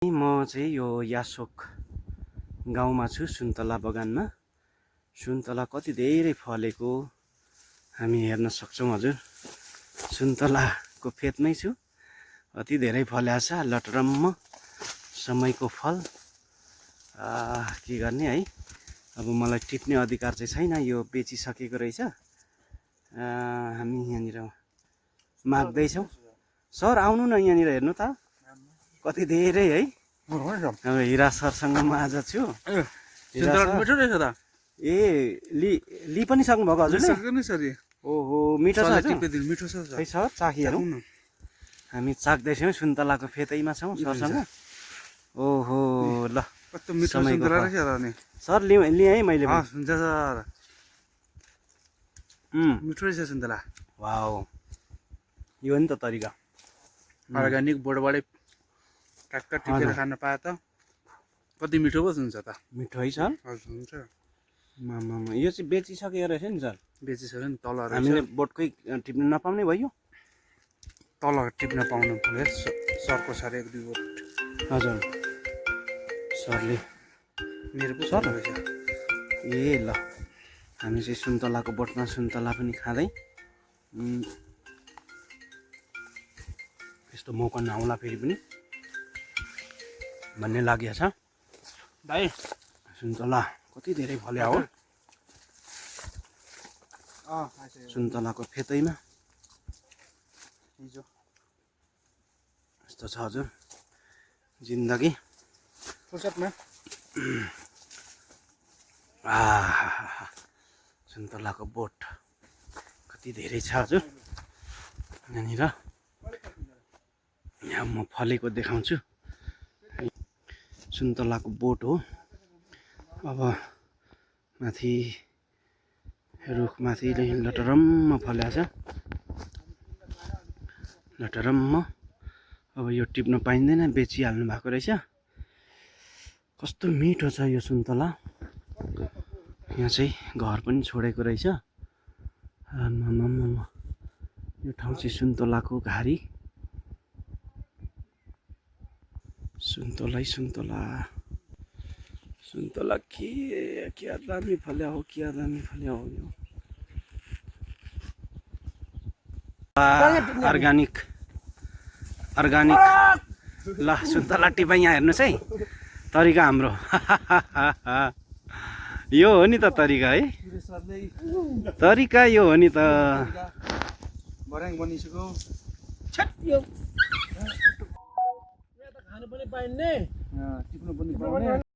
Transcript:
म चाहिँ यो यासोक गाउँमा छु, सुन्तला बगानमा। सुन्तला कति धेरै फलेको हामी हेर्न सक्छौँ हजुर। सुन्तलाको फेदमै छु, अति धेरै फलेको छ, लटरम्म समयको फल। के गर्ने है, अब मलाई टिप्ने अधिकार चाहिँ छैन, यो बेचिसकेको रहेछ। हामी यहाँनिर माग्दैछौँ। सर आउनु न यहाँनिर हेर्नु त, कति धेरै है। हाम्रो हिरा सरसँग म आज छु। मिठो रहेछ त। ए लि पनि सक्नुभएको हजुरले? ओहो मिठो छ हजुर? मिठो छ खै सर चाखी हेरौँ न। हामी चाख्दैछौँ, सुन्तलाको फेदैमा छौँ सरसँग। ओहो ल कस्तो मिठो सुन्तला रहेछ त नि। सर लिएँ है मैले। हुन्छ सर। मिठो रहेछ सुन्तला। वाउ, यो हो नि त तरिका। अर्ग्यानिक बोर्डबाटै ट्याक्क टिपेर खान पाए त कति मिठो पो हुन्छ त। मिठो है सर? हजुर हुन्छ। मामा यो चाहिँ बेचिसकेको रहेछ नि सर? बेचिसक्यो नि, तल हामीले बोटकै टिप्नु नपाउने भयो। तल टिप्न पाउनु पर्यो सरको सर एक दुई बोट। हजुर सरले मेरो पो सर रहेछ। ए ल हामी चाहिँ सुन्तलाको बोटमा सुन्तला पनि खाँदै यस्तो मौका नआउला फेरि पनि भन्ने लागेको छ भाइ। सुन्तला कति धेरै फल्यो हो, सुन्तलाको फेदैमा यस्तो छ हजुर जिन्दगी। फुर्सदमा सुन्तलाको बोट कति धेरै छ हजुर यहाँनिर। यहाँ म फलेको देखाउँछु। सुन्तलाको बोट हो। अब माथि रुखमाथि लटरम्म फलेको छ, लटरम्म। अब यो टिप्न पाइँदैन, बेचिहाल्नु भएको रहेछ। कस्तो मिठो छ यो सुन्तला। यहाँ चाहिँ घर पनि छोडेको रहेछ। यो ठाउँ चाहिँ सुन्तलाको घारी। सुन्तला सुन्तला क्या दामी फल्या हो, क्या दामी फल्या हो यो। अर्ग्यानिक ल सुन्तला टिपा यहाँ हेर्नुहोस् है, तरिका हाम्रो। यो हो नि त तरिका है, तरिका यो हो नि त। बनिसक्यो खानु पनि पाइने, टिप्नु पनि पाउने।